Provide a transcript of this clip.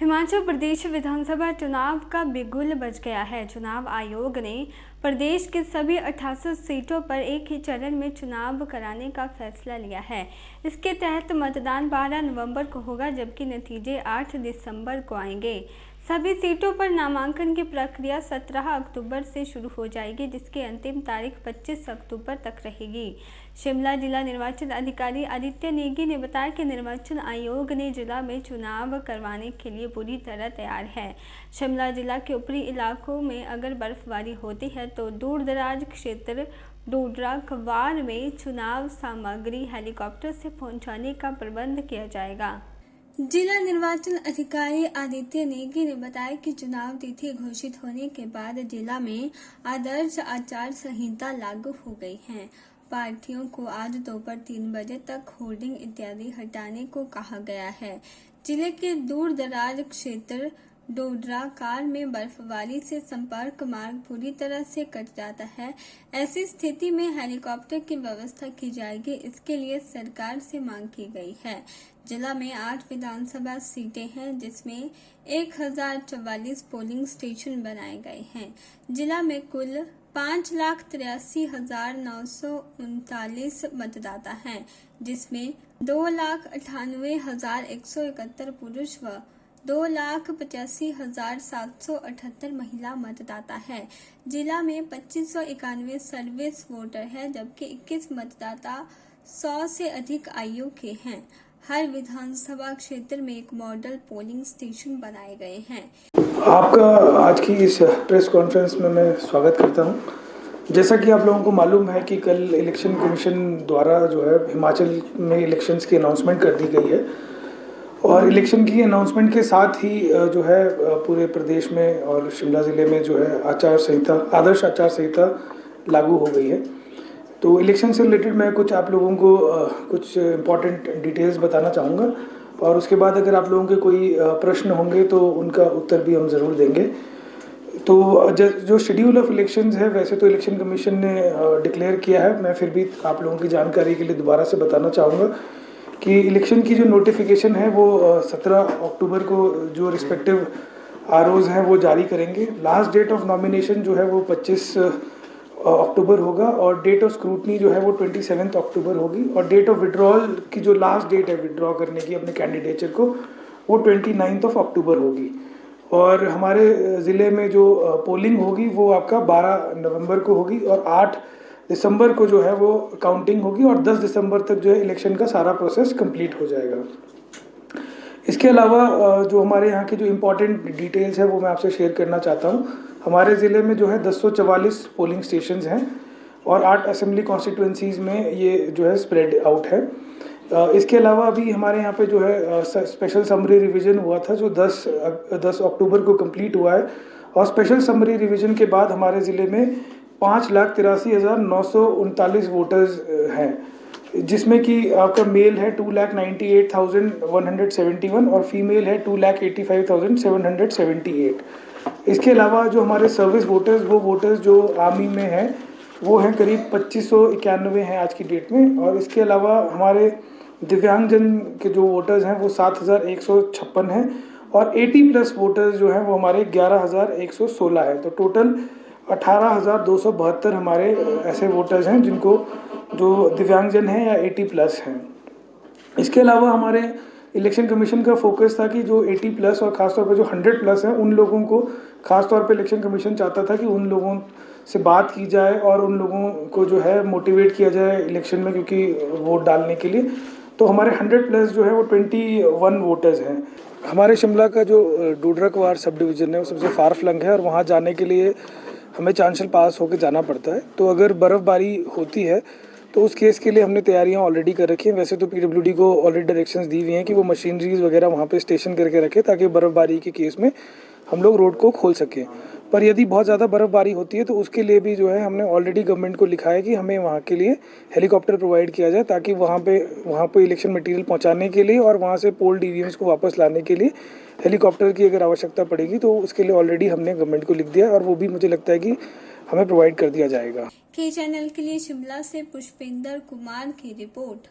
हिमाचल प्रदेश विधानसभा चुनाव का बिगुल बज गया है। चुनाव आयोग ने प्रदेश के सभी 88 सीटों पर एक ही चरण में चुनाव कराने का फैसला लिया है। इसके तहत मतदान 12 नवंबर को होगा, जबकि नतीजे 8 दिसंबर को आएंगे। सभी सीटों पर नामांकन की प्रक्रिया 17 अक्टूबर से शुरू हो जाएगी, जिसकी अंतिम तारीख 25 अक्टूबर तक रहेगी। शिमला जिला निर्वाचन अधिकारी आदित्य नेगी ने बताया कि निर्वाचन आयोग ने जिला में चुनाव करवाने के लिए पूरी तरह तैयार है। शिमला जिला के ऊपरी इलाकों में अगर बर्फबारी होती है तो दूर दराज क्षेत्र डोडरा कवार में चुनाव सामग्री हेलीकॉप्टर से पहुंचाने का प्रबंध किया जाएगा। जिला निर्वाचन अधिकारी आदित्य नेगी ने बताया कि चुनाव तिथि घोषित होने के बाद जिला में आदर्श आचार संहिता लागू हो गई है। पार्टियों को आज दोपहर 3 बजे तक होर्डिंग इत्यादि हटाने को कहा गया है। जिले के दूर दराज क्षेत्र डोडरा कार में बर्फबारी से संपर्क मार्ग पूरी तरह से कट जाता है। ऐसी स्थिति में हेलीकॉप्टर की व्यवस्था की जाएगी। इसके लिए सरकार से मांग की गई है। जिला में 8 विधानसभा सीटें हैं, जिसमें 1044 पोलिंग स्टेशन बनाए गए हैं। जिला में कुल 5,83,939 मतदाता हैं, जिसमें 2,98,171 पुरुष व 2,85,778 महिला मतदाता है। जिला में 2591 सर्विस वोटर है, जबकि 21 मतदाता 100 से अधिक आयु के हैं। हर विधानसभा क्षेत्र में एक मॉडल पोलिंग स्टेशन बनाए गए हैं। आपका आज की इस प्रेस कॉन्फ्रेंस में मैं स्वागत करता हूं। जैसा कि आप लोगों को मालूम है कि कल इलेक्शन कमीशन द्वारा जो है हिमाचल में इलेक्शंस की अनाउंसमेंट कर दी गई है और इलेक्शन की अनाउंसमेंट के साथ ही जो है पूरे प्रदेश में और शिमला ज़िले में जो है आदर्श आचार संहिता लागू हो गई है। तो इलेक्शन से रिलेटेड मैं कुछ आप लोगों को कुछ इम्पॉर्टेंट डिटेल्स बताना चाहूँगा और उसके बाद अगर आप लोगों के कोई प्रश्न होंगे तो उनका उत्तर भी हम ज़रूर देंगे। तो जो शेड्यूल ऑफ इलेक्शंस है, वैसे तो इलेक्शन कमीशन ने डिक्लेयर किया है, मैं फिर भी आप लोगों की जानकारी के लिए दोबारा से बताना चाहूँगा कि इलेक्शन की जो नोटिफिकेशन है वो 17 अक्टूबर को जो रिस्पेक्टिव आरओज़ हैं वो जारी करेंगे। लास्ट डेट ऑफ नॉमिनेशन जो है वो 25 अक्टूबर होगा और डेट ऑफ स्क्रूटनी जो है वो 27 अक्टूबर होगी और डेट ऑफ विड्रॉल की जो लास्ट डेट है विड्रॉ करने की अपने कैंडिडेचर को वो 29 अक्टूबर होगी। और हमारे ज़िले में जो पोलिंग होगी वो आपका 12 नवंबर को होगी और 8 दिसंबर को जो है वो काउंटिंग होगी और 10 दिसंबर तक जो है इलेक्शन का सारा प्रोसेस कंप्लीट हो जाएगा। इसके अलावा जो हमारे यहाँ के जो इम्पोर्टेंट डिटेल्स है वो मैं आपसे शेयर करना चाहता हूँ। हमारे ज़िले में जो है 244 पोलिंग स्टेशंस हैं और 8 असेंबली कॉन्स्टिट्यूंसीज़ में ये जो है स्प्रेड आउट है। इसके अलावा अभी हमारे यहाँ पे जो है स्पेशल समरी रिवीजन हुआ था जो 10 अक्टूबर को कंप्लीट हुआ है और स्पेशल समरी रिवीजन के बाद हमारे ज़िले में 5,83,939 वोटर्स हैं, जिसमें कि आपका मेल है 2,98,171 और फीमेल है 2,85,778। इसके अलावा जो हमारे सर्विस वोटर्स वो वोटर्स जो आर्मी में हैं वो हैं करीब 2591 हैं आज की डेट में। और इसके अलावा हमारे दिव्यांगजन के जो वोटर्स हैं वो 7,156 हैं और 80+ वोटर्स जो हैं वो हमारे 11,116 है। तो टोटल 18,272 हमारे ऐसे वोटर्स हैं जिनको जो दिव्यांगजन हैं या 80+ हैं। इसके अलावा हमारे इलेक्शन कमीशन का फोकस था कि जो 80+ और ख़ासतौर पर जो 100+ हैं उन लोगों को ख़ासतौर पे इलेक्शन कमीशन चाहता था कि उन लोगों से बात की जाए और उन लोगों को जो है मोटिवेट किया जाए इलेक्शन में, क्योंकि वोट डालने के लिए। तो हमारे 100+ जो है वो 21 वोटर्स हैं। हमारे शिमला का जो डोडरा कवार सब डिवीज़न है वो सबसे फार फ्लंग है और वहाँ जाने के लिए हमें चांशल पास होकर जाना पड़ता है। तो अगर बर्फ़बारी होती है तो उस केस के लिए हमने तैयारियां ऑलरेडी कर रखी हैं। वैसे तो पीडब्ल्यूडी को ऑलरेडी डायरेक्शंस दी हुई हैं कि वो मशीनरीज वगैरह वहाँ पे स्टेशन करके रखें ताकि बर्फ़बारी के केस में हम लोग रोड को खोल सकें। पर यदि बहुत ज़्यादा बर्फ़बारी होती है तो उसके लिए भी जो है हमने ऑलरेडी गवर्नमेंट को लिखा है कि हमें वहाँ के लिए हेलीकॉप्टर प्रोवाइड किया जाए ताकि वहाँ पे इलेक्शन मटीरियल पहुँचाने के लिए और वहाँ से पोल DVMs को वापस लाने के लिए हेलीकॉप्टर की अगर आवश्यकता पड़ेगी तो उसके लिए ऑलरेडी हमने गवर्नमेंट को लिख दिया और वो भी मुझे लगता है कि हमें प्रोवाइड कर दिया जाएगा। के चैनल के लिए शिमला से पुष्पेंद्र कुमार की रिपोर्ट।